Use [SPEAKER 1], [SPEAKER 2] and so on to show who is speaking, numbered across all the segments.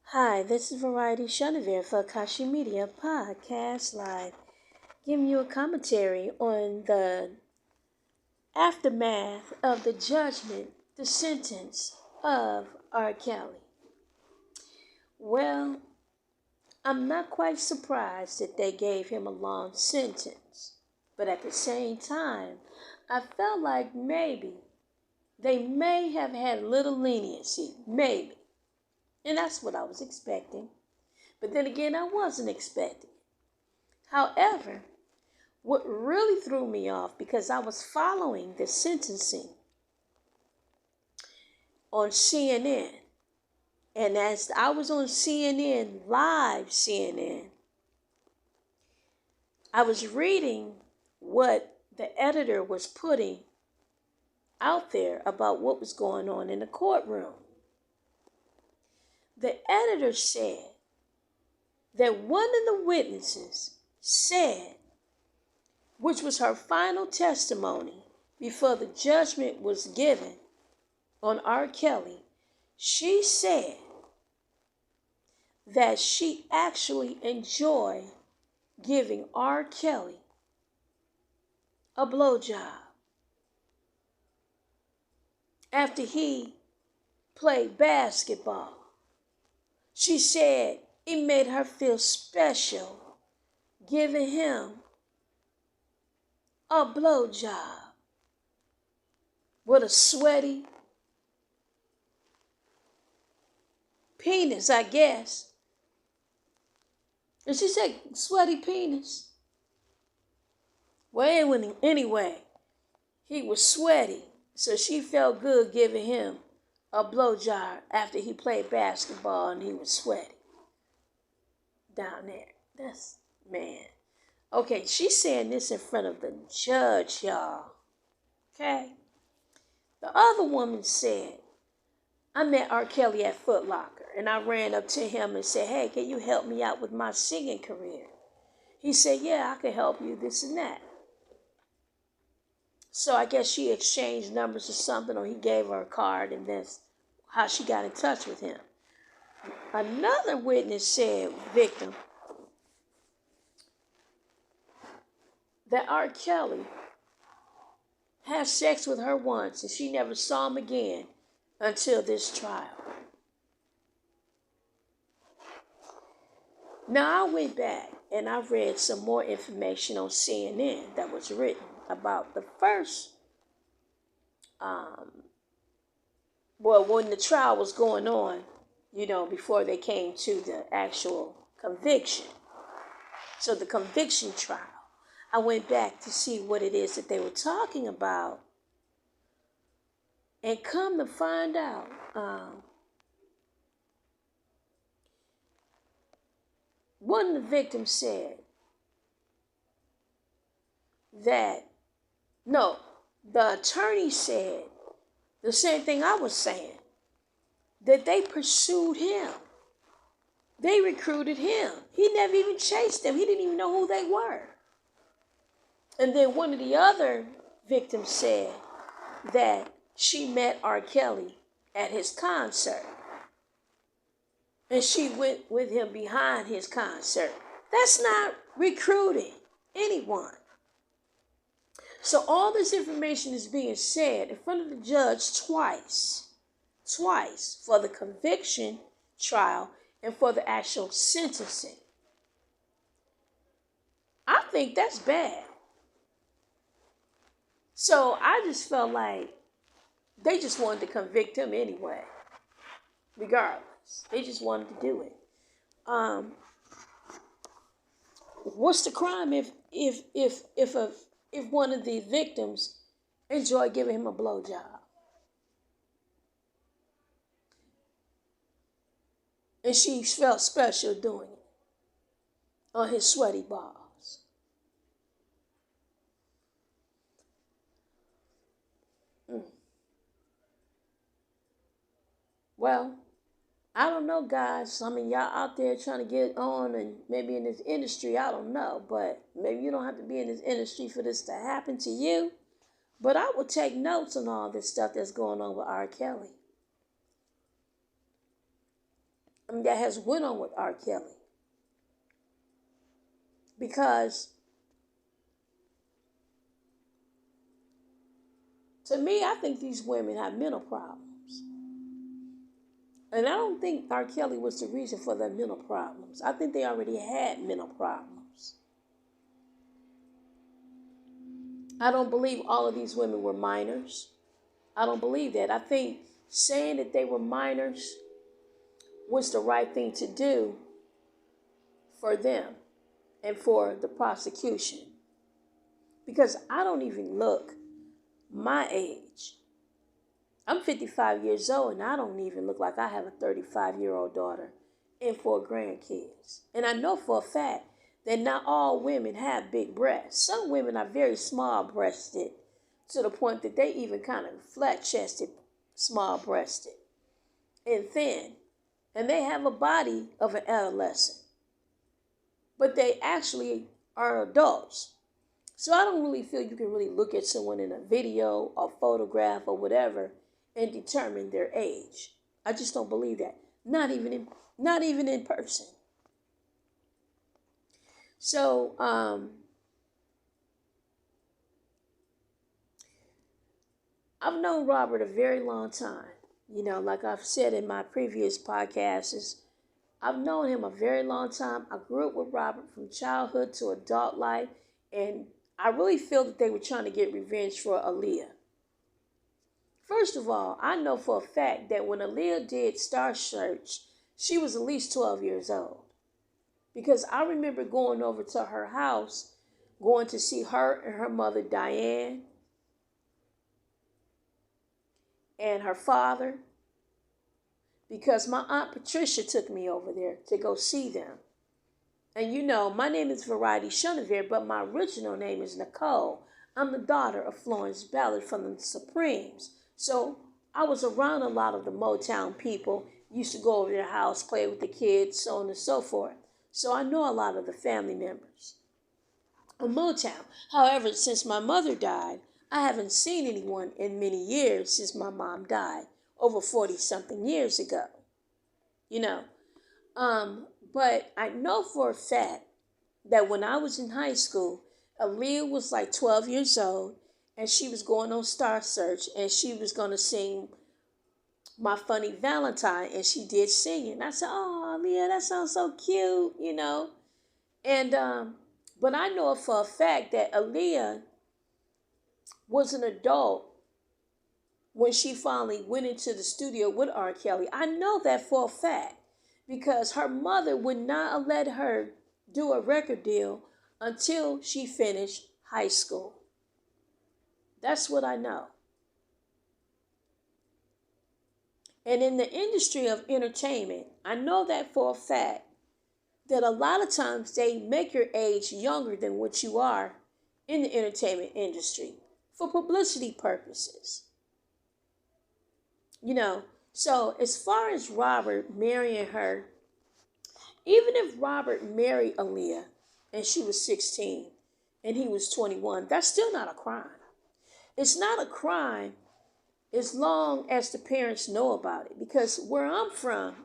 [SPEAKER 1] Hi, this is Variety Chenevert for Akashi Media Podcast Live, giving you a commentary on the aftermath of the judgment, the sentence of R. Kelly. Well, I'm not quite surprised that they gave him a long sentence, but at the same time, I felt like maybe they may have had a little leniency, maybe. And that's what I was expecting. But then again, I wasn't expecting. However, what really threw me off, because I was following the sentencing on CNN, and as I was on CNN, live CNN, I was reading what the editor was putting out there about what was going on in the courtroom. The editor said that one of the witnesses said, which was her final testimony before the judgment was given on R. Kelly, she said that she actually enjoyed giving R. Kelly a blowjob after he played basketball. She said it made her feel special giving him a blowjob with a sweaty penis, I guess. And she said, sweaty penis. Well, anyway, he was sweaty, so she felt good giving him a blowjob after he played basketball and he was sweaty down there. That's, man. Okay, she's saying this in front of the judge, y'all. Okay? The other woman said, I met R. Kelly at Footlocker, and I ran up to him and said, hey, can you help me out with my singing career? He said, yeah, I can help you, this and that. So I guess she exchanged numbers or something, or he gave her a card, and that's how she got in touch with him. Another witness said, victim, that R. Kelly had sex with her once, and she never saw him again until this trial. Now I went back and I read some more information on CNN that was written about the first, when the trial was going on, before they came to the actual conviction. So the conviction trial, I went back to see what it is that they were talking about, and come to find out, one of the victims said that, no, the attorney said the same thing I was saying, that they pursued him. They recruited him. He never even chased them. He didn't even know who they were. And then one of the other victims said that she met R. Kelly at his concert, and she went with him behind his concert. That's not recruiting anyone. So all this information is being said in front of the judge twice for the conviction trial and for the actual sentencing. I think that's bad. So I just felt like they just wanted to convict him anyway, regardless. They just wanted to do it. What's the crime if one of the victims enjoyed giving him a blowjob? And she felt special doing it on his sweaty balls. Well, I don't know, guys. I mean, y'all out there trying to get on and maybe in this industry, I don't know. But maybe you don't have to be in this industry for this to happen to you. But I would take notes on all this stuff that's going on with R. Kelly. that has went on with R. Kelly. Because to me, I think these women have mental problems. And I don't think R. Kelly was the reason for their mental problems. I think they already had mental problems. I don't believe all of these women were minors. I don't believe that. I think saying that they were minors was the right thing to do for them and for the prosecution. Because I don't even look my age. I'm 55 years old and I don't even look like I have a 35-year-old daughter and 4 grandkids. And I know for a fact that not all women have big breasts. Some women are very small-breasted to the point that they even kind of flat-chested, small-breasted, and thin. And they have a body of an adolescent. But they actually are adults. So I don't really feel you can really look at someone in a video or photograph or whatever and determine their age. I just don't believe that. Not even in person. So I've known Robert a very long time. You know, like I've said in my previous podcasts, I've known him a very long time. I grew up with Robert from childhood to adult life, and I really feel that they were trying to get revenge for Aaliyah. First of all, I know for a fact that when Aaliyah did Star Search, she was at least 12 years old. Because I remember going over to her house, going to see her and her mother, Diane, and her father, because my Aunt Patricia took me over there to go see them. And you know, my name is Variety Chenevert, but my original name is Nicole. I'm the daughter of Florence Ballard from the Supremes. So I was around a lot of the Motown people, used to go over their house, play with the kids, so on and so forth. So I know a lot of the family members of Motown. However, since my mother died, I haven't seen anyone in many years since my mom died, over 40-something years ago. You know, but I know for a fact that when I was in high school, Aaliyah was like 12 years old, and she was going on Star Search, and she was going to sing My Funny Valentine, and she did sing it. And I said, oh, Aaliyah, that sounds so cute, you know. And, but I know for a fact that Aaliyah was an adult when she finally went into the studio with R. Kelly. I know that for a fact because her mother would not let her do a record deal until she finished high school. That's what I know. And in the industry of entertainment, I know that for a fact that a lot of times they make your age younger than what you are in the entertainment industry for publicity purposes. You know, so as far as Robert marrying her, even if Robert married Aaliyah and she was 16 and he was 21, that's still not a crime. It's not a crime as long as the parents know about it. Because where I'm from,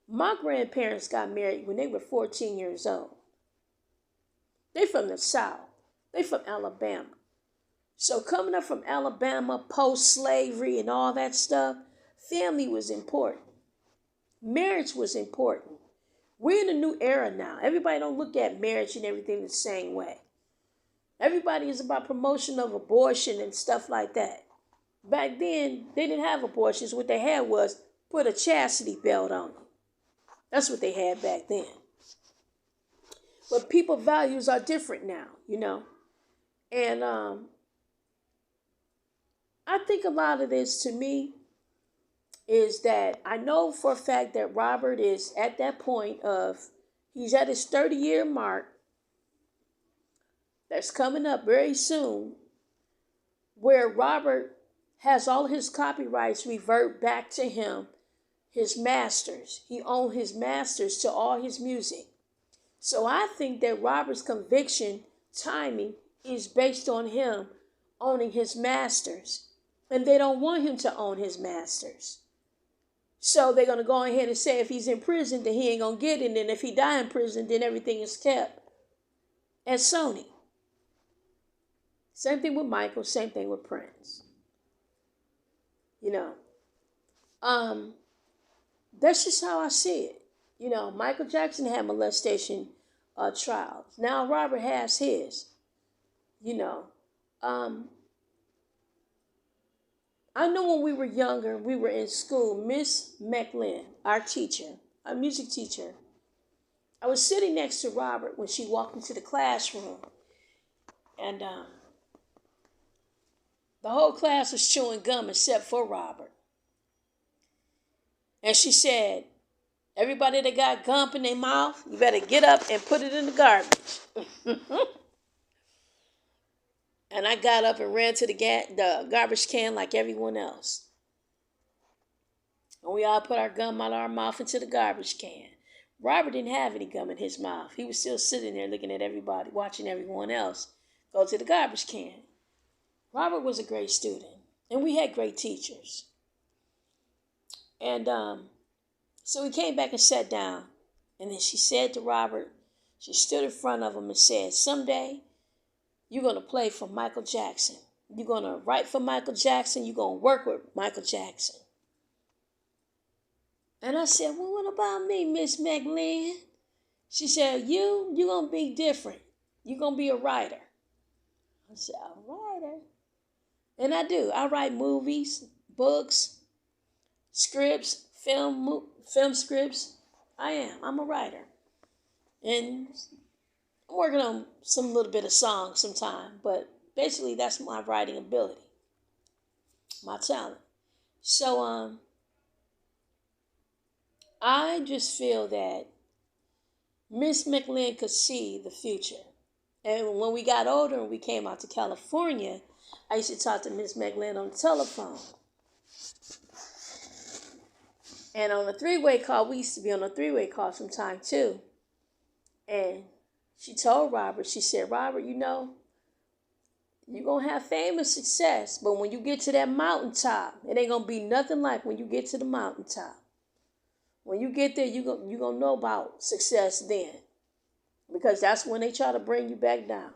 [SPEAKER 1] my grandparents got married when they were 14 years old. They from the South. They from Alabama. So coming up from Alabama, post-slavery and all that stuff, family was important. Marriage was important. We're in a new era now. Everybody don't look at marriage and everything the same way. Everybody is about promotion of abortion and stuff like that. Back then, they didn't have abortions. What they had was put a chastity belt on you. That's what they had back then. But people values are different now, you know. And I think a lot of this to me is that I know for a fact that Robert is at that point of, he's at his 30-year mark that's coming up very soon, where Robert has all his copyrights revert back to him, his masters. He owned his masters to all his music. So I think that Robert's conviction timing is based on him owning his masters. And they don't want him to own his masters. So they're going to go ahead and say if he's in prison, then he ain't going to get it. And then if he die in prison, then everything is kept at Sony. Same thing with Michael, same thing with Prince. That's just how I see it. Michael Jackson had molestation trials. Now Robert has his. I know when we were younger, we were in school, Miss McLean, our teacher, our music teacher, I was sitting next to Robert when she walked into the classroom. And the whole class was chewing gum except for Robert. And she said, everybody that got gum in their mouth, you better get up and put it in the garbage. And I got up and ran to the garbage can like everyone else. And we all put our gum out of our mouth into the garbage can. Robert didn't have any gum in his mouth. He was still sitting there looking at everybody, watching everyone else go to the garbage can. Robert was a great student, and we had great teachers. And so he came back and sat down. And then she said to Robert, she stood in front of him and said, someday you're going to play for Michael Jackson. You're going to write for Michael Jackson. You're going to work with Michael Jackson. And I said, well, what about me, Miss McLean? She said, you're going to be different. You're going to be a writer. I said, a writer? And I do. I write movies, books, scripts, film scripts. I'm a writer. And I'm working on some little bit of songs sometime. But basically, that's my writing ability, my talent. So, I just feel that Miss McLean could see the future. And when we got older and we came out to California, I used to talk to Miss McLean on the telephone. And on a three-way call, we used to be on a three-way call sometime too. And she told Robert, she said, Robert, you're going to have fame and success. But when you get to that mountaintop, it ain't going to be nothing like when you get to the mountaintop. When you get there, you're going to know about success then. Because that's when they try to bring you back down.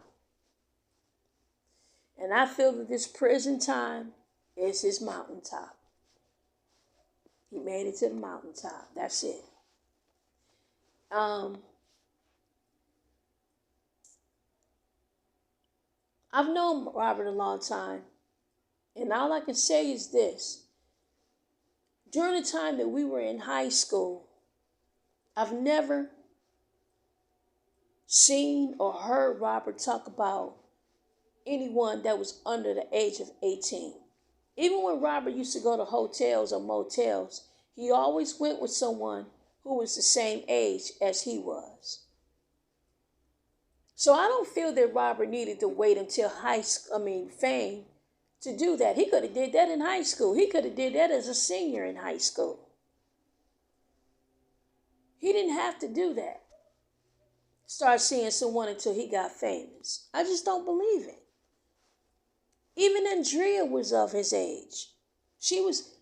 [SPEAKER 1] And I feel that this prison time is his mountaintop. He made it to the mountaintop. That's it. I've known Robert a long time. And all I can say is this. During the time that we were in high school, I've never seen or heard Robert talk about anyone that was under the age of 18. Even when Robert used to go to hotels or motels, he always went with someone who was the same age as he was. So I don't feel that Robert needed to wait until fame to do that. He could have did that in high school. He could have did that as a senior in high school. He didn't have to do that. Start seeing someone until he got famous. I just don't believe it. Even Andrea was of his age. She was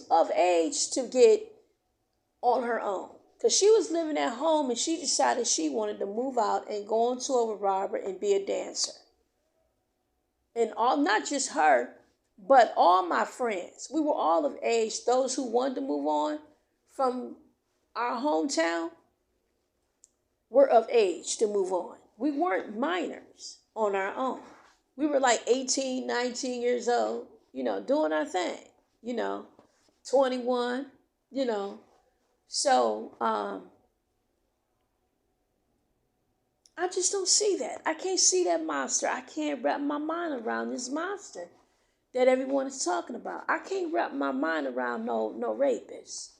[SPEAKER 1] of age to get on her own. Because she was living at home and she decided she wanted to move out and go on tour with Robert and be a dancer. And not just her, but all my friends. We were all of age. Those who wanted to move on from our hometown were of age to move on. We weren't minors on our own. We were like 18, 19 years old, doing our thing, 21, So, I just don't see that. I can't see that monster. I can't wrap my mind around this monster that everyone is talking about. I can't wrap my mind around no rapist.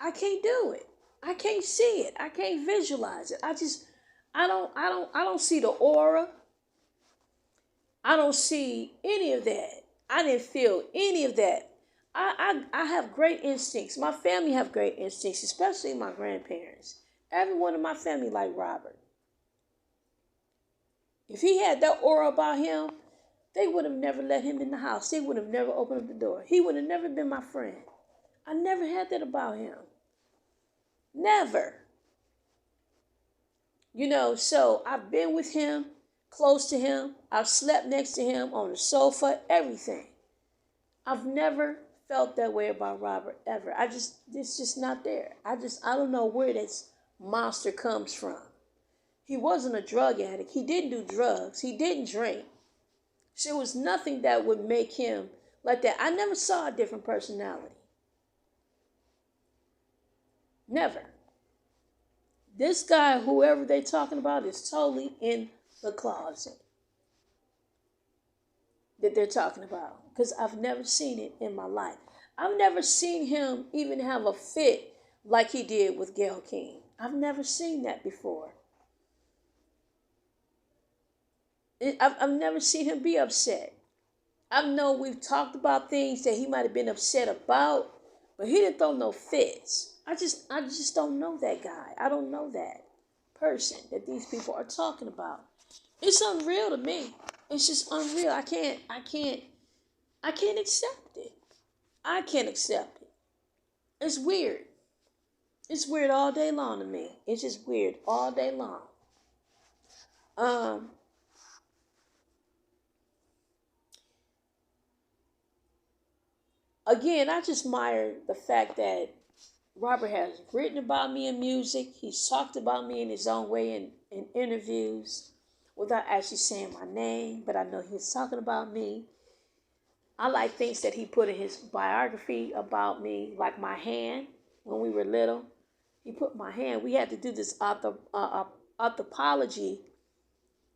[SPEAKER 1] I can't do it. I can't see it. I can't visualize it. I don't see the aura. I don't see any of that. I didn't feel any of that. I have great instincts. My family have great instincts, especially my grandparents. Everyone in my family like Robert. If he had that aura about him, they would have never let him in the house. They would have never opened up the door. He would have never been my friend. I never had that about him. Never. So I've been with him, close to him. I've slept next to him on the sofa, everything. I've never felt that way about Robert, ever. It's just not there. I don't know where this monster comes from. He wasn't a drug addict. He didn't do drugs. He didn't drink. So it was nothing that would make him like that. I never saw a different personality. Never. This guy, whoever they're talking about, is totally in the closet that they're talking about. Because I've never seen it in my life. I've never seen him even have a fit like he did with Gayle King. I've never seen that before. I've never seen him be upset. I know we've talked about things that he might have been upset about, but he didn't throw no fits. I just don't know that guy. I don't know that person that these people are talking about. It's unreal to me. It's just unreal. I can't accept it. I can't accept it. It's weird. It's weird all day long to me. It's just weird all day long. Again, I just admire the fact that Robert has written about me in music. He's talked about me in his own way in interviews without actually saying my name, but I know he was talking about me. I like things that he put in his biography about me, like my hand when we were little. He put my hand. We had to do this orthopology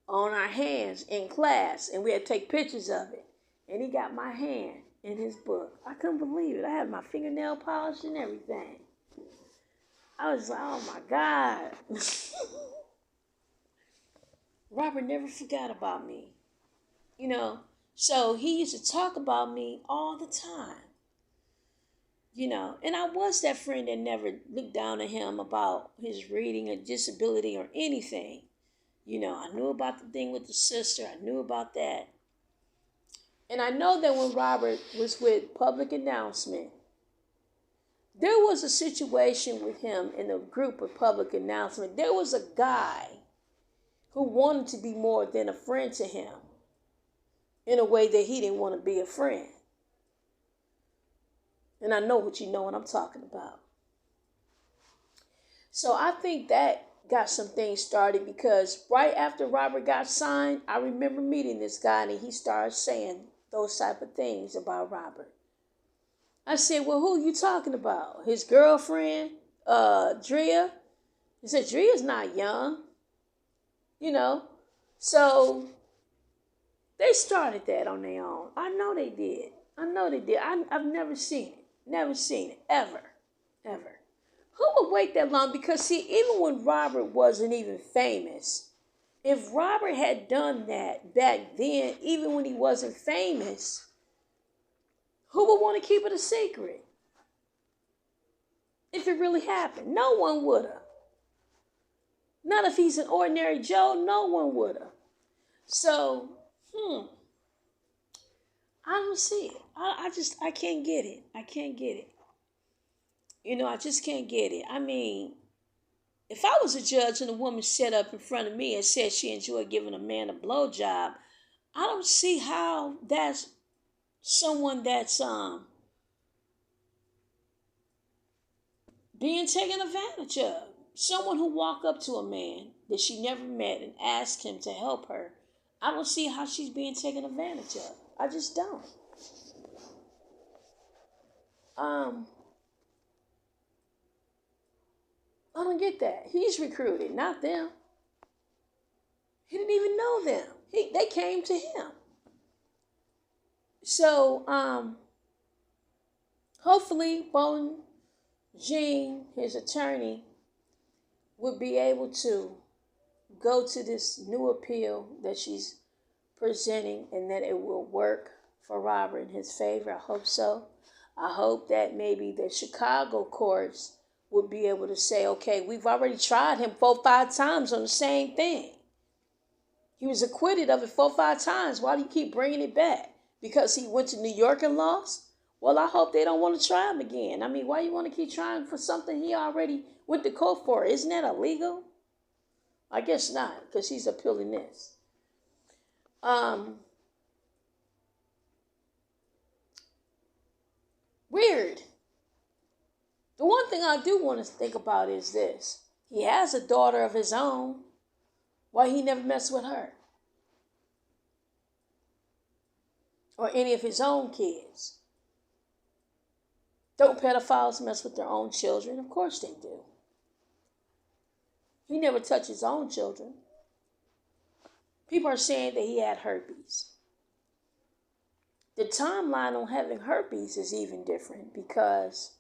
[SPEAKER 1] on our hands in class, and we had to take pictures of it. And he got my hand in his book. I couldn't believe it. I had my fingernail polished and everything. I was like, oh my God. Robert never forgot about me. So he used to talk about me all the time. And I was that friend that never looked down at him about his reading or disability or anything. I knew about the thing with the sister. I knew about that. And I know that when Robert was with Public Announcement, there was a situation with him in a group of Public Announcement. There was a guy who wanted to be more than a friend to him in a way that he didn't want to be a friend. And I know what I'm talking about. So I think that got some things started because right after Robert got signed, I remember meeting this guy and he started saying those type of things about Robert. I said, well, who are you talking about? His girlfriend, Drea? He said, Drea's not young. So they started that on their own. I know they did. I've never seen it. Never seen it. Ever. Who would wait that long? Because see, even when Robert wasn't even famous, if Robert had done that back then, even when he wasn't famous, who would want to keep it a secret? If it really happened, no one would have. Not if he's an ordinary Joe, no one would have. So, I don't see it. I can't get it. I just can't get it. I mean, if I was a judge and a woman sat up in front of me and said she enjoyed giving a man a blowjob, I don't see how that's someone that's being taken advantage of. Someone who walked up to a man that she never met and asked him to help her. I don't see how she's being taken advantage of. I just don't. I don't get that. He's recruited, not them. He didn't even know them. They came to him. So, hopefully, Bone Jean, his attorney, would be able to go to this new appeal that she's presenting and that it will work for Robert in his favor. I hope so. I hope that maybe the Chicago courts would be able to say, okay, we've already tried him 4-5 times on the same thing. He was acquitted of it 4-5 times. Why do you keep bringing it back? Because he went to New York and lost? Well, I hope they don't want to try him again. I mean, why you want to keep trying for something he already went to court for? Isn't that illegal? I guess not, because he's appealing this. Weird. The one thing I do want to think about is this. He has a daughter of his own. Why he never messed with her? Or any of his own kids? Don't pedophiles mess with their own children? Of course they do. He never touched his own children. People are saying that he had herpes. The timeline on having herpes is even different because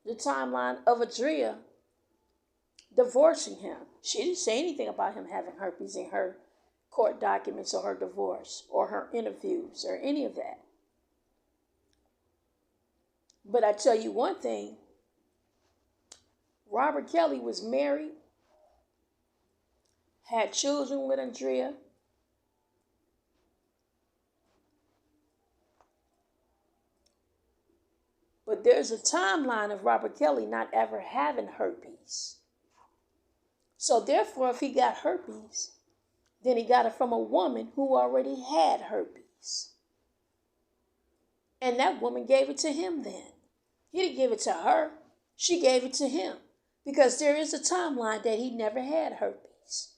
[SPEAKER 1] the timeline of Adria divorcing him. She didn't say anything about him having herpes in her court documents or her divorce or her interviews or any of that. But I tell you one thing, Robert Kelly was married, had children with Andrea. But there's a timeline of Robert Kelly not ever having herpes. So therefore, if he got herpes, then he got it from a woman who already had herpes. And that woman gave it to him then. He didn't give it to her. She gave it to him. Because there is a timeline that he never had herpes.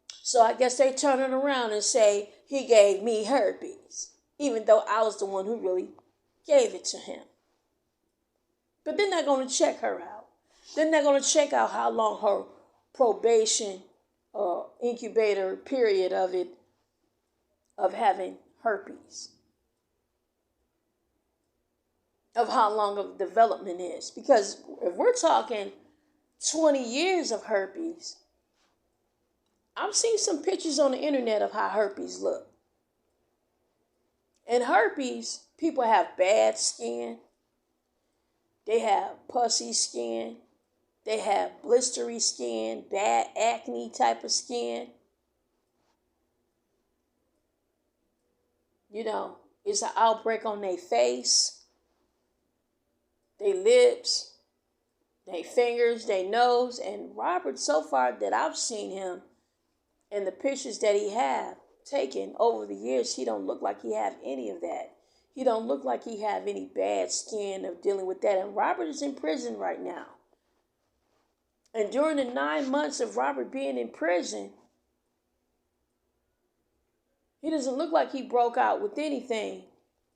[SPEAKER 1] So I guess they turn it around and say, he gave me herpes. Even though I was the one who really gave it to him. But then they're going to check her out. Then they're going to check out how long her probation incubator period of having herpes. Of how long of development is. Because if we're talking 20 years of herpes, I've seen some pictures on the internet of how herpes look. And herpes, people have bad skin. They have pussy skin. They have blistery skin, bad acne type of skin. You know, it's an outbreak on their face, their lips, their fingers, their nose. And Robert, so far that I've seen him and the pictures that he have taken over the years, he don't look like he have any of that. He don't look like he have any bad skin of dealing with that. And Robert is in prison right now. And during the 9 months of Robert being in prison, he doesn't look like he broke out with anything,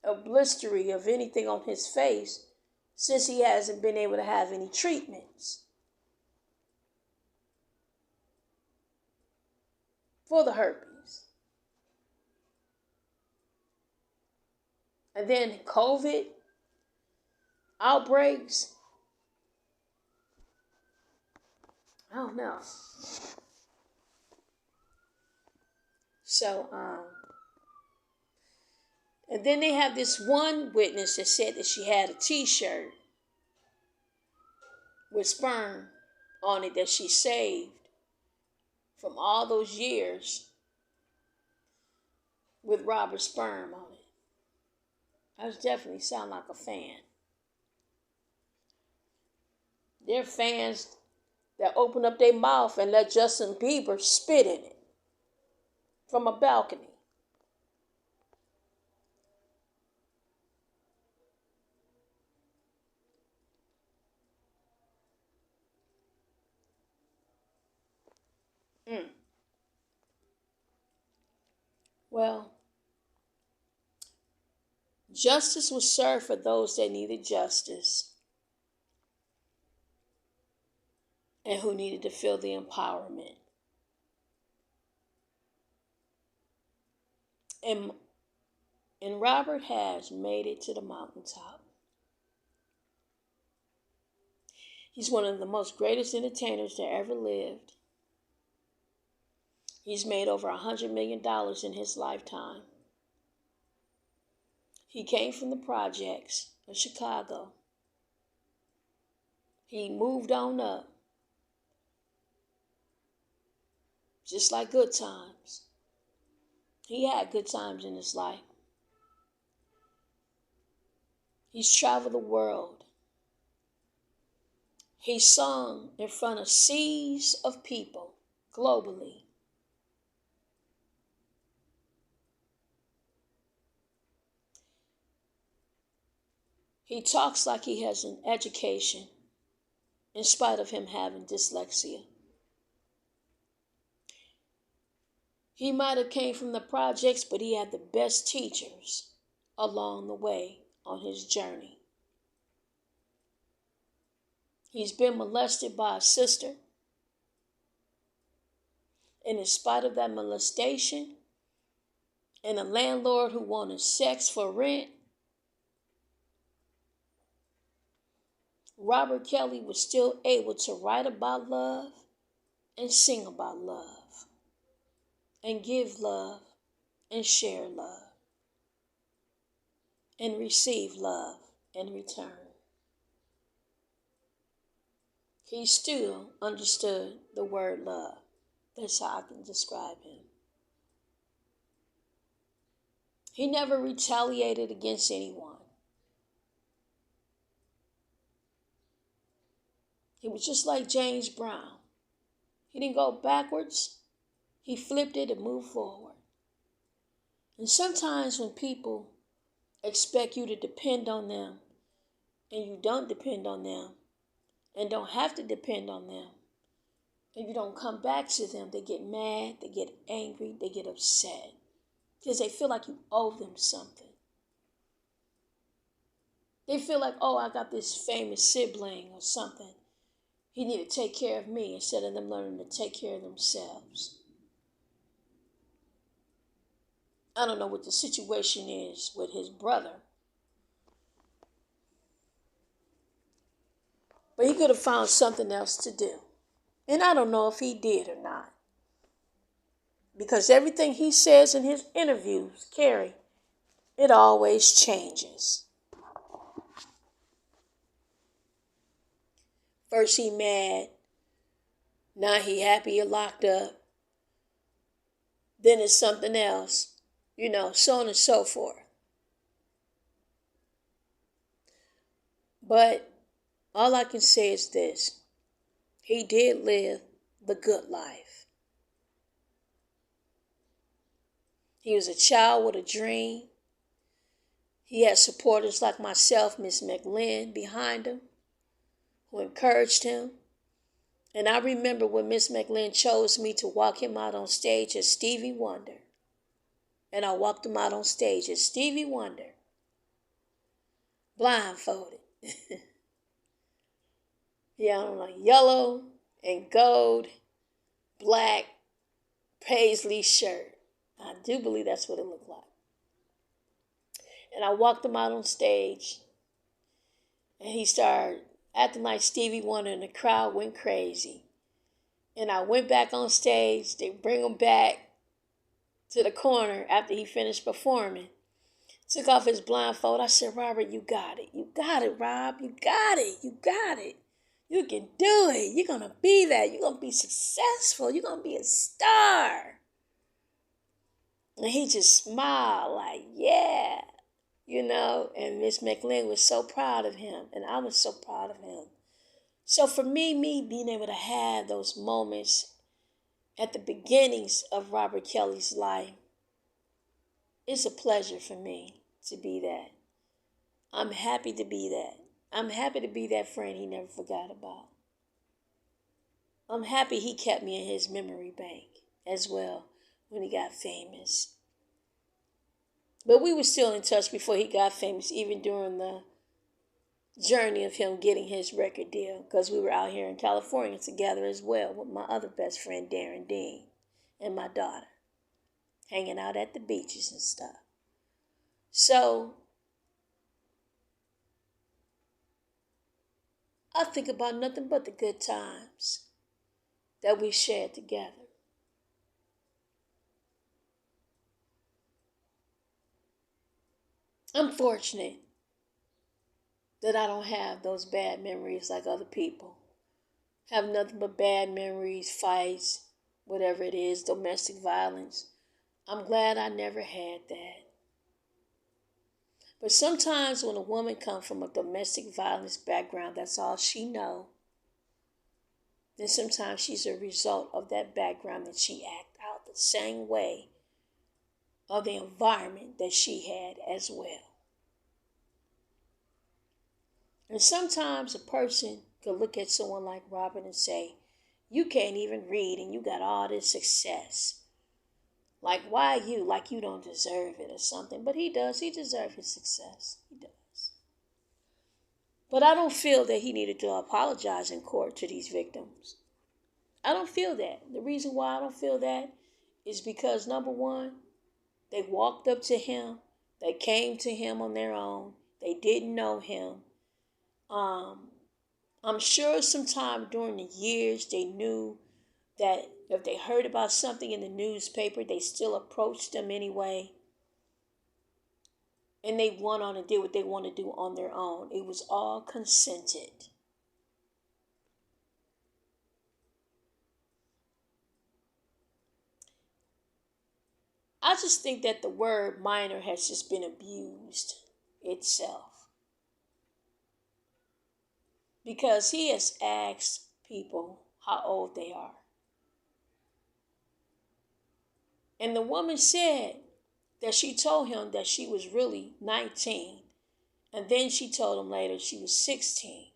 [SPEAKER 1] a blistery of anything on his face, since he hasn't been able to have any treatments for the herpes. And then COVID outbreaks. I don't know. So, and then they have this one witness that said that she had a t-shirt with sperm on it that she saved from all those years with Robert's sperm on it. That definitely sound like a fan. They're fans that open up their mouth and let Justin Bieber spit in it from a balcony. Well, justice was served for those that needed justice and who needed to feel the empowerment. And Robert has made it to the mountaintop. He's one of the most greatest entertainers that ever lived. He's made over $100 million in his lifetime. He came from the projects of Chicago. He moved on up, just like Good Times. He had good times in his life. He's traveled the world. He sung in front of seas of people globally. He talks like he has an education in spite of him having dyslexia. He might have came from the projects, but he had the best teachers along the way on his journey. He's been molested by a sister. And in spite of that molestation and a landlord who wanted sex for rent, Robert Kelly was still able to write about love and sing about love and give love and share love and receive love in return. He still understood the word love. That's how I can describe him. He never retaliated against anyone. He was just like James Brown. He didn't go backwards. He flipped it and moved forward. And sometimes when people expect you to depend on them and you don't depend on them and don't have to depend on them and you don't come back to them, they get mad, they get angry, they get upset because they feel like you owe them something. They feel like, oh, I got this famous sibling or something. He need to take care of me instead of them learning to take care of themselves. I don't know what the situation is with his brother. But he could have found something else to do. And I don't know if he did or not. Because everything he says in his interviews, Carrie, it always changes. First he mad. Now he happy you're locked up. Then it's something else. So on and so forth. But all I can say is this. He did live the good life. He was a child with a dream. He had supporters like myself, Miss McLean, behind him, who encouraged him. And I remember when Miss McLean chose me to walk him out on stage as Stevie Wonder. And I walked him out on stage as Stevie Wonder, blindfolded. Like yellow and gold, black paisley shirt. I do believe that's what it looked like. And I walked him out on stage. And he started acting like Stevie Wonder and the crowd went crazy. And I went back on stage. They bring him back to the corner after he finished performing. Took off his blindfold. I said, Robert, you got it. You got it, Rob. You got it. You got it. You can do it. You're going to be that. You're going to be successful. You're going to be a star. And he just smiled like, yeah. And Miss McLean was so proud of him. And I was so proud of him. So for me being able to have those moments at the beginnings of Robert Kelly's life, it's a pleasure for me to be that. I'm happy to be that. I'm happy to be that friend he never forgot about. I'm happy he kept me in his memory bank as well when he got famous. But we were still in touch before he got famous, even during the journey of him getting his record deal, because we were out here in California together as well with my other best friend, Darren Dean, and my daughter, hanging out at the beaches and stuff. So I think about nothing but the good times that we shared together. I'm fortunate that I don't have those bad memories like other people. Have nothing but bad memories, fights, whatever it is, domestic violence. I'm glad I never had that. But sometimes when a woman comes from a domestic violence background, that's all she know. Then sometimes she's a result of that background that she act out the same way of the environment that she had as well. And sometimes a person could look at someone like Robert and say, you can't even read and you got all this success. Like, why you? Like you don't deserve it or something. But he does. He deserves his success. He does. But I don't feel that he needed to apologize in court to these victims. I don't feel that. The reason why I don't feel that is because, number one, they walked up to him. They came to him on their own. They didn't know him. I'm sure sometime during the years they knew that if they heard about something in the newspaper, they still approached them anyway. And they went on and did what they want to do on their own. It was all consented. I just think that the word minor has just been abused itself. Because he has asked people how old they are. And the woman said that she told him that she was really 19. And then she told him later she was 16.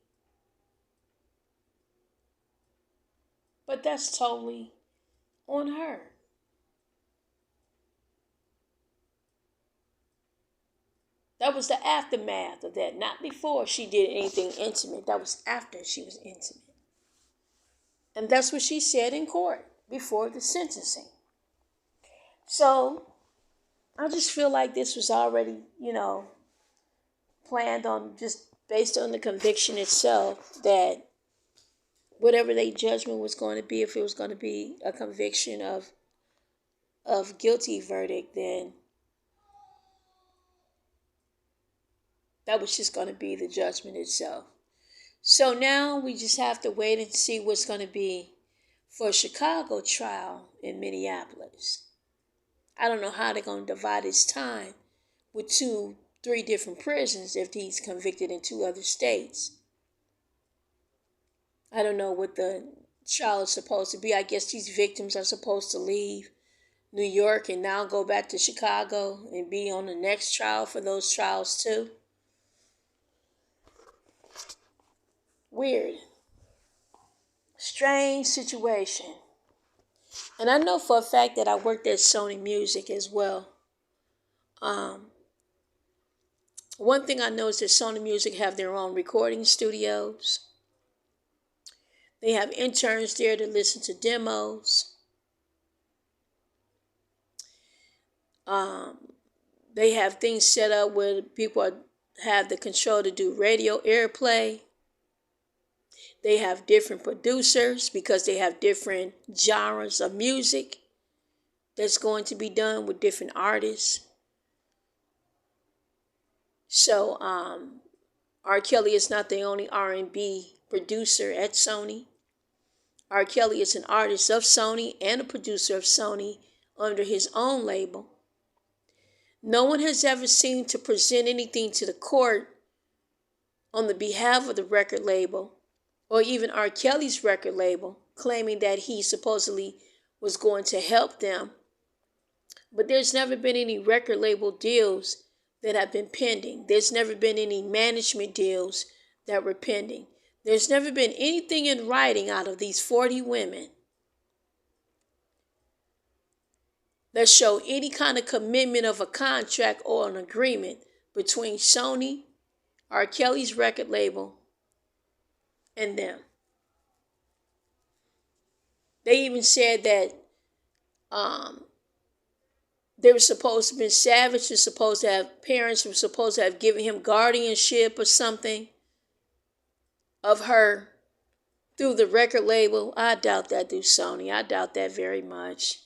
[SPEAKER 1] But that's totally on her. That was the aftermath of that. Not before she did anything intimate. That was after she was intimate. And that's what she said in court before the sentencing. So I just feel like this was already, planned on, just based on the conviction itself, that whatever their judgment was going to be, if it was going to be a conviction of guilty verdict, then that was just going to be the judgment itself. So now we just have to wait and see what's going to be for a Chicago trial in Minneapolis. I don't know how they're going to divide his time with 3 different prisons if he's convicted in 2 other states. I don't know what the trial is supposed to be. I guess these victims are supposed to leave New York and now go back to Chicago and be on the next trial for those trials too. Weird. Strange situation. And I know for a fact that I worked at Sony Music as well. One thing I know is that Sony Music have their own recording studios. They have interns there to listen to demos. They have things set up where people have the control to do radio airplay. They have different producers because they have different genres of music that's going to be done with different artists. So R. Kelly is not the only R&B producer at Sony. R. Kelly is an artist of Sony and a producer of Sony under his own label. No one has ever seemed to present anything to the court on the behalf of the record label or even R. Kelly's record label, claiming that he supposedly was going to help them. But there's never been any record label deals that have been pending. There's never been any management deals that were pending. There's never been anything in writing out of these 40 women that show any kind of commitment of a contract or an agreement between Sony, R. Kelly's record label, and them. They even said that they were supposed to have been Savage, was supposed to have parents were supposed to have given him guardianship or something of her through the record label. I doubt that through Sony. I doubt that very much.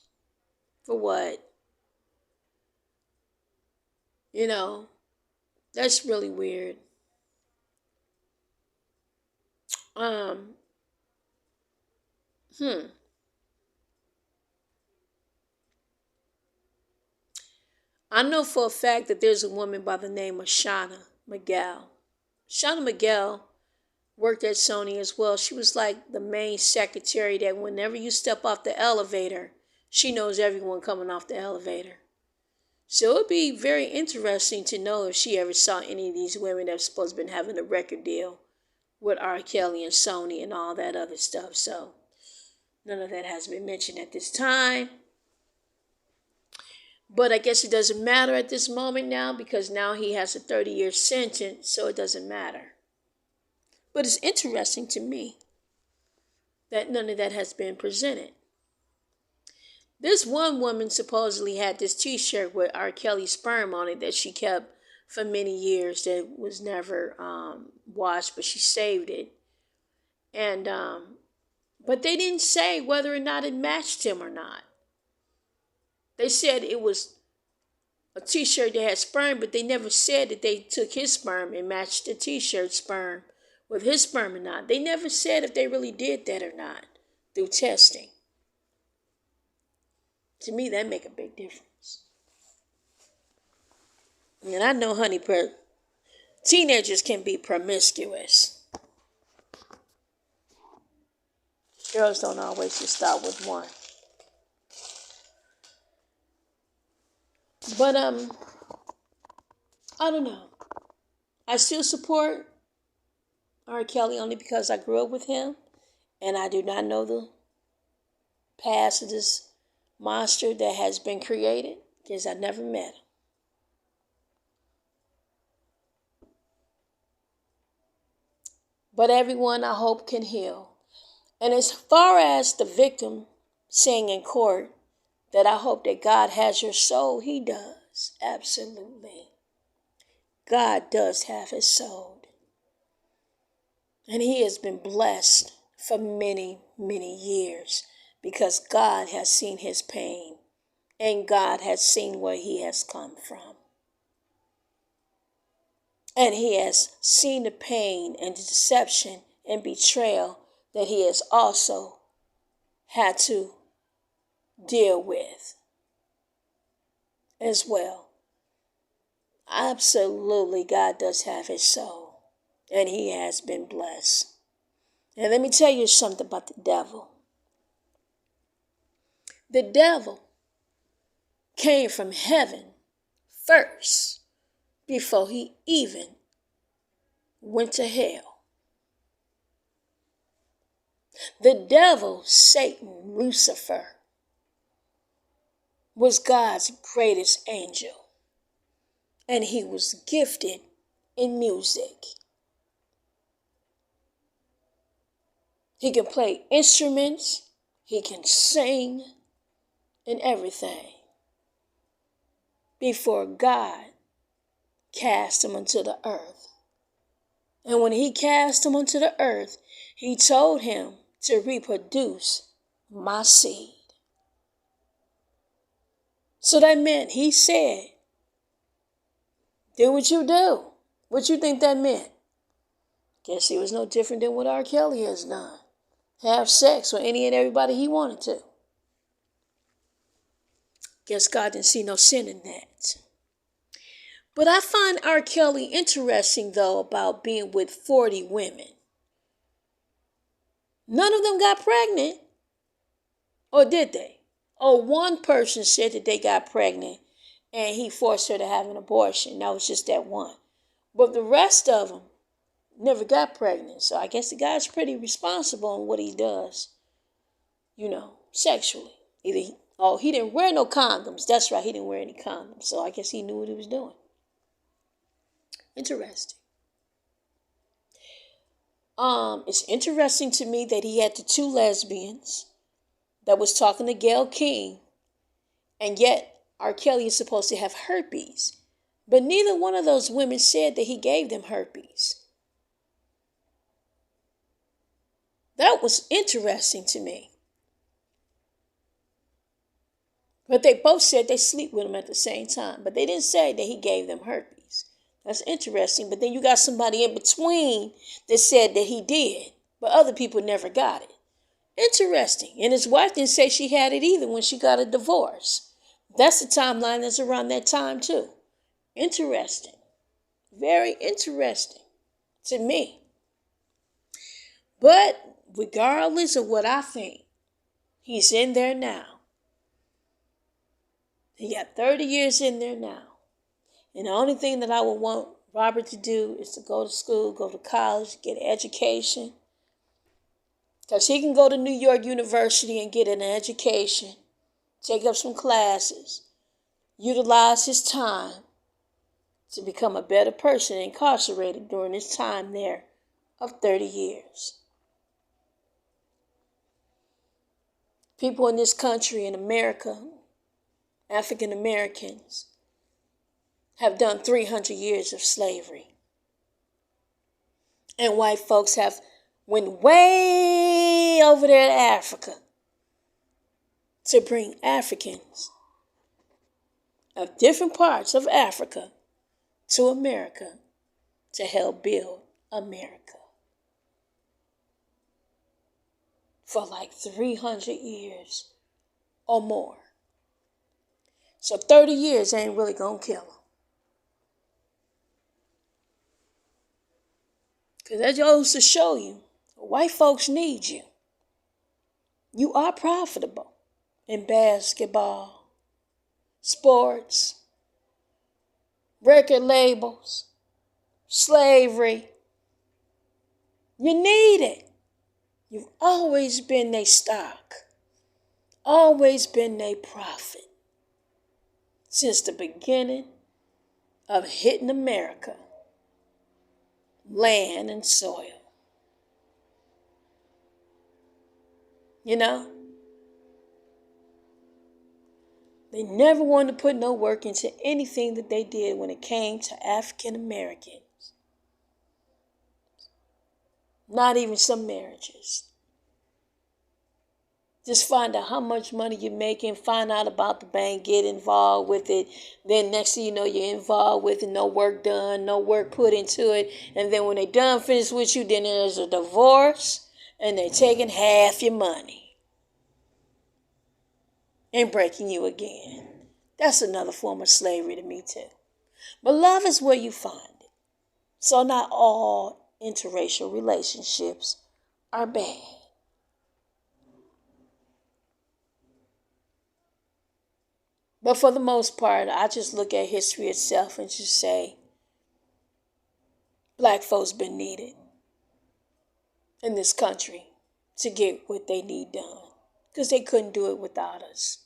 [SPEAKER 1] For what? That's really weird. Hmm. I know for a fact that there's a woman by the name of Shauna Miguel. Shauna Miguel worked at Sony as well. She was like the main secretary that whenever you step off the elevator, she knows everyone coming off the elevator. So it would be very interesting to know if she ever saw any of these women that's supposed to have been having a record deal with R. Kelly and Sony and all that other stuff. So none of that has been mentioned at this time. But I guess it doesn't matter at this moment now because now he has a 30-year sentence, so it doesn't matter. But it's interesting to me that none of that has been presented. This one woman supposedly had this t-shirt with R. Kelly's sperm on it that she kept for many years that was never washed, but she saved it. And but they didn't say whether or not it matched him or not. They said it was a t-shirt that had sperm, but they never said that they took his sperm and matched the t-shirt sperm with his sperm or not. They never said if they really did that or not through testing. To me, that make a big difference. And I know, honey, teenagers can be promiscuous. Girls don't always just start with one. But, I don't know. I still support R. Kelly only because I grew up with him. And I do not know the past of this monster that has been created because I never met him. But everyone, I hope, can heal. And as far as the victim saying in court that I hope that God has your soul, he does. Absolutely. God does have his soul. And he has been blessed for many, many years because God has seen his pain and God has seen where he has come from. And he has seen the pain and the deception and betrayal that he has also had to deal with as well. Absolutely, God does have his soul, and he has been blessed. And let me tell you something about the devil. The devil came from heaven first before he even went to hell. The devil, Satan, Lucifer, was God's greatest angel. And he was gifted in music. He can play instruments, he can sing, and everything. Before God cast him unto the earth. And when he cast him unto the earth, he told him to reproduce my seed. So that meant he said, do what you do. What you think that meant? Guess he was no different than what R. Kelly has done. Have sex with any and everybody he wanted to. Guess God didn't see no sin in that. But I find R. Kelly interesting, though, about being with 40 women. None of them got pregnant. Or did they? Oh, one person said that they got pregnant and he forced her to have an abortion. That was just that one. But the rest of them never got pregnant. So I guess the guy's pretty responsible in what he does, sexually. He didn't wear no condoms. That's right, he didn't wear any condoms. So I guess he knew what he was doing. Interesting. It's interesting to me that he had the two lesbians that was talking to Gayle King, and yet R. Kelly is supposed to have herpes. But neither one of those women said that he gave them herpes. That was interesting to me. But they both said they sleep with him at the same time. But they didn't say that he gave them herpes. That's interesting. But then you got somebody in between that said that he did. But other people never got it. Interesting. And his wife didn't say she had it either when she got a divorce. That's the timeline that's around that time too. Interesting. Very interesting to me. But regardless of what I think, he's in there now. He got 30 years in there now. And the only thing that I would want Robert to do is to go to school, go to college, get an education. Because he can go to New York University and get an education, take up some classes, utilize his time to become a better person incarcerated during his time there of 30 years. People in this country, in America, African Americans, have done 300 years of slavery. And white folks have went way over there to Africa to bring Africans of different parts of Africa to America to help build America. For like 300 years or more. So 30 years ain't really gonna kill them. Because that goes to show you, white folks need you. You are profitable in basketball, sports, record labels, slavery. You need it. You've always been their stock, always been their profit. Since the beginning of hitting America, land and soil. You know? They never wanted to put no work into anything that they did when it came to African Americans. Not even some marriages. Just find out how much money you're making, find out about the bank, get involved with it. Then next thing you know, you're involved with it, no work done, no work put into it. And then when they done finish with you, then there's a divorce and they're taking half your money and breaking you again. That's another form of slavery to me too. But love is where you find it. So not all interracial relationships are bad. But for the most part, I just look at history itself and just say, black folks been needed in this country to get what they need done. Because they couldn't do it without us.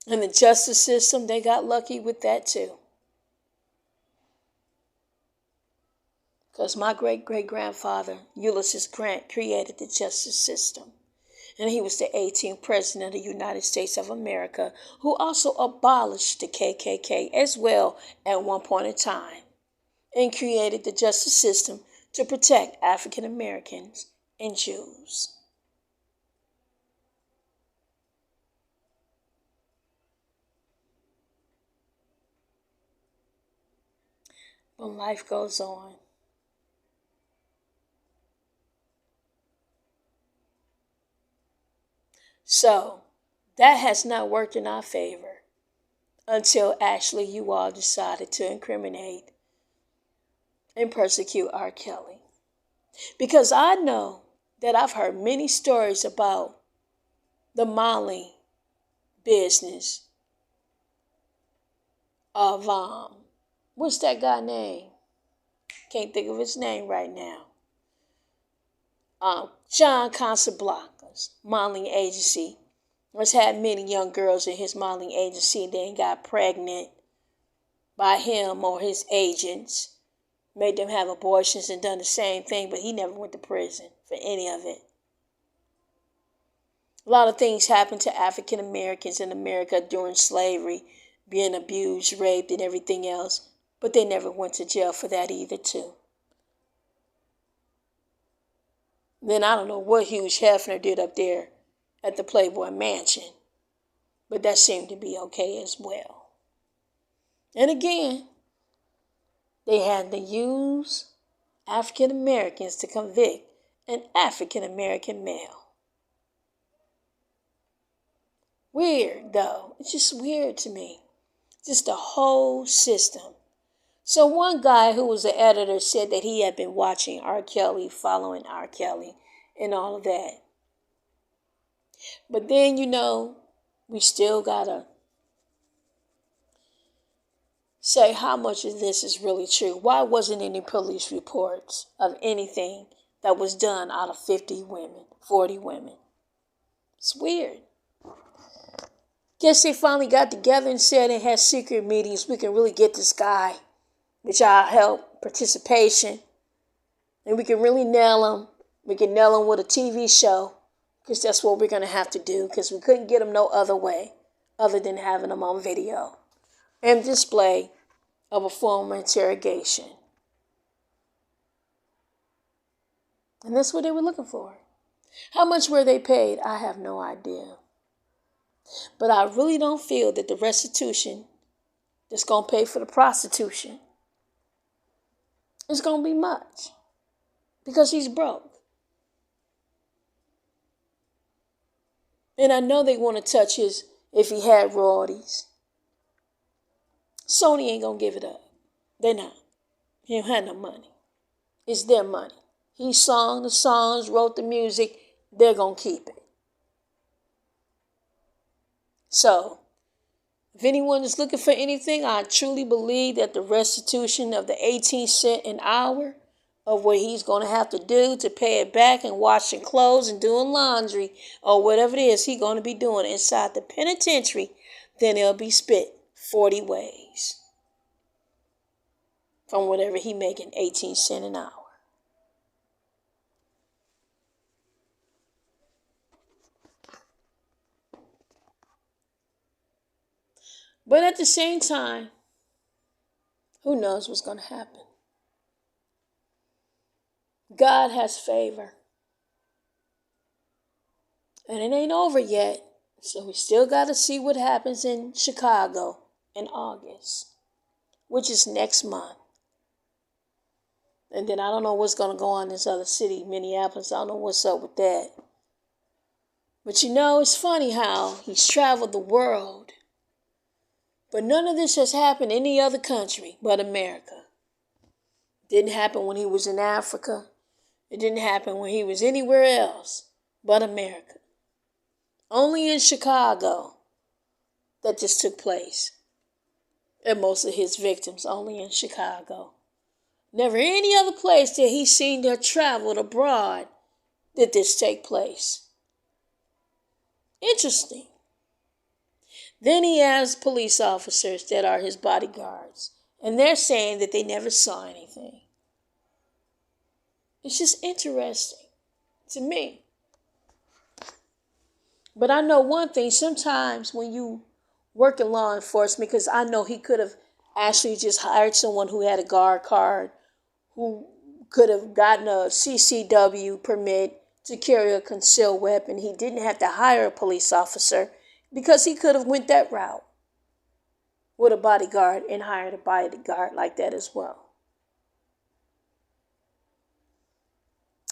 [SPEAKER 1] And the justice system, they got lucky with that too. Because my great-great-grandfather, Ulysses Grant, created the justice system. And he was the 18th president of the United States of America, who also abolished the KKK as well at one point in time, and created the justice system to protect African Americans and Jews. But life goes on. So, that has not worked in our favor until actually you all decided to incriminate and persecute R. Kelly. Because I know that I've heard many stories about the modeling business of, what's that guy name? Can't think of his name right now. John Casablancas modeling agency has had many young girls in his modeling agency and then got pregnant by him or his agents, made them have abortions and done the same thing, but he never went to prison for any of it. A lot of things happened to African Americans in America during slavery, being abused, raped, and everything else, but they never went to jail for that either too. Then I don't know what Hugh Hefner did up there at the Playboy Mansion, but that seemed to be okay as well. And again, they had to use African Americans to convict an African American male. Weird, though. It's just weird to me. Just the whole system. So one guy who was the editor said that he had been watching R. Kelly, following R. Kelly, and all of that. But then, we still gotta say how much of this is really true. Why wasn't any police reports of anything that was done out of 50 women, 40 women? It's weird. Guess they finally got together and said they had secret meetings. We can really get this guy, with y'all help, participation, and we can really nail him. We can nail him with a TV show, because that's what we're going to have to do, because we couldn't get him no other way other than having him on video and display of a formal interrogation. And that's what they were looking for. How much were they paid? I have no idea. But I really don't feel that the restitution that's going to pay for the prostitution is going to be much, because he's broke. And I know they want to touch his, if he had royalties. Sony ain't going to give it up. They're not. He don't have no money. It's their money. He sung the songs, wrote the music. They're going to keep it. So, if anyone is looking for anything, I truly believe that the restitution of the 18 cents an hour of what he's going to have to do to pay it back and washing clothes and doing laundry or whatever it is he's going to be doing inside the penitentiary, then it'll be split 40 ways from whatever he making 18 cents an hour. But at the same time, who knows what's going to happen? God has favor. And it ain't over yet. So we still got to see what happens in Chicago in August, which is next month. And then I don't know what's going to go on in this other city, Minneapolis. I don't know what's up with that. But it's funny how he's traveled the world. But none of this has happened in any other country but America. It didn't happen when he was in Africa. It didn't happen when he was anywhere else but America. Only in Chicago that this took place. And most of his victims only in Chicago. Never any other place that he seemed to have traveled abroad did this take place. Interesting. Then he has police officers that are his bodyguards. And they're saying that they never saw anything. It's just interesting to me. But I know one thing. Sometimes when you work in law enforcement, because I know he could have actually just hired someone who had a guard card, who could have gotten a CCW permit to carry a concealed weapon. He didn't have to hire a police officer, because he could have went that route with a bodyguard and hired a bodyguard like that as well.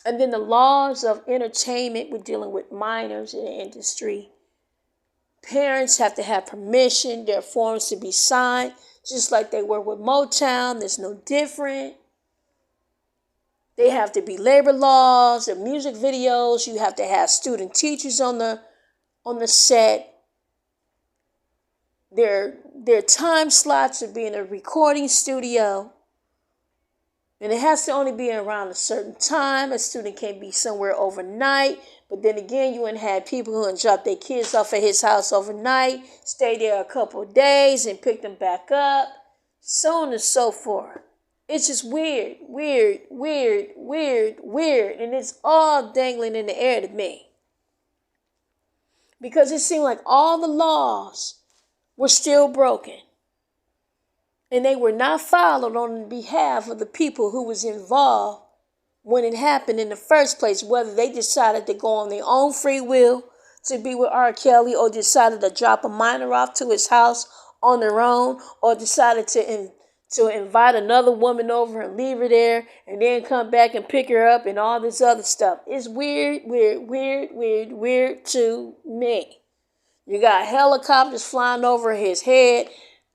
[SPEAKER 1] And then the laws of entertainment, we're dealing with minors in the industry. Parents have to have permission, their forms to be signed, just like they were with Motown. There's no different. They have to be labor laws and music videos. You have to have student teachers on the set. Their time slots to be in a recording studio. And it has to only be around a certain time. A student can't be somewhere overnight. But then again, you wouldn't have people who would drop their kids off at his house overnight, stay there a couple of days and pick them back up, so on and so forth. It's just weird. And it's all dangling in the air to me. Because it seemed like all the laws were still broken. And they were not followed on behalf of the people who was involved when it happened in the first place, whether they decided to go on their own free will to be with R. Kelly, or decided to drop a minor off to his house on their own, or decided to invite another woman over and leave her there and then come back and pick her up and all this other stuff. It's weird to me. You got helicopters flying over his head,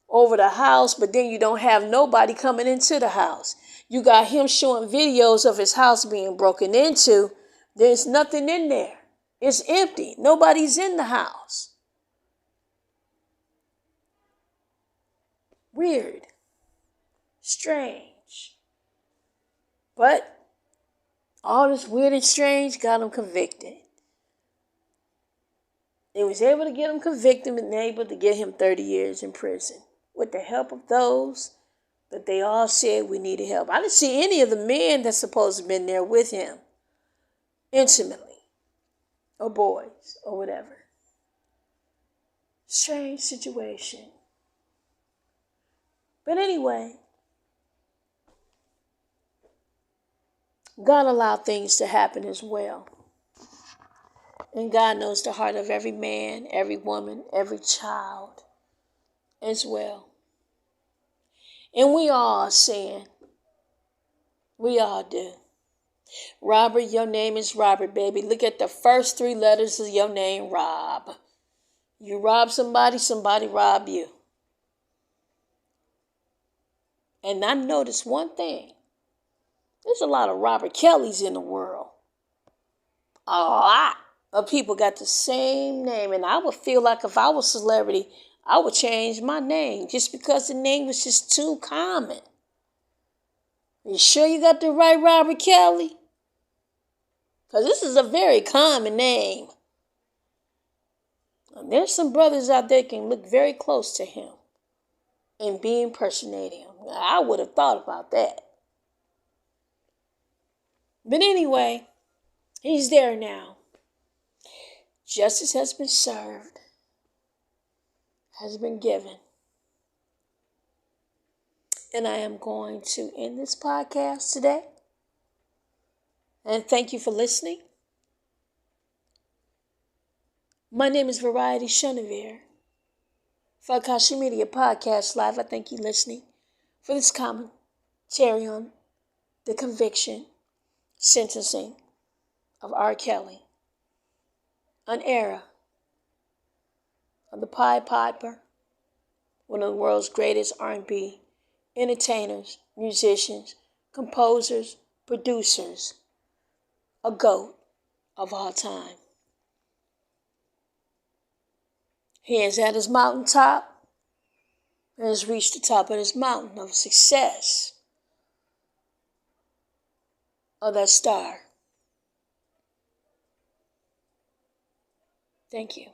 [SPEAKER 1] over the house, but then you don't have nobody coming into the house. You got him showing videos of his house being broken into. There's nothing in there. It's empty. Nobody's in the house. Weird. Strange. But all this weird and strange got him convicted. They was able to get him convicted and able to get him 30 years in prison with the help of those that they all said we needed help. I didn't see any of the men that's supposed to have been there with him intimately, or boys, or whatever. Strange situation. But anyway, God allowed things to happen as well. And God knows the heart of every man, every woman, every child as well. And we all sin. We all do. Robert, your name is Robert, baby. Look at the first 3 letters of your name, Rob. You rob somebody, somebody rob you. And I noticed one thing. There's a lot of Robert Kellys in the world. A lot of people got the same name. And I would feel like if I was a celebrity, I would change my name just because the name was just too common. You sure you got the right Robert Kelly? Because this is a very common name. And there's some brothers out there can look very close to him and be impersonating him. I would have thought about that. But anyway, he's there now. Justice has been served, has been given. And I am going to end this podcast today. And thank you for listening. My name is Variety Chenevert. For Akashi Media Podcast Live, I thank you for listening for this commentary on the conviction, sentencing of R. Kelly. An era of the Pied Piper, one of the world's greatest R&B entertainers, musicians, composers, producers, a GOAT of all time. He is at his mountaintop and has reached the top of his mountain of success, of that star. Thank you.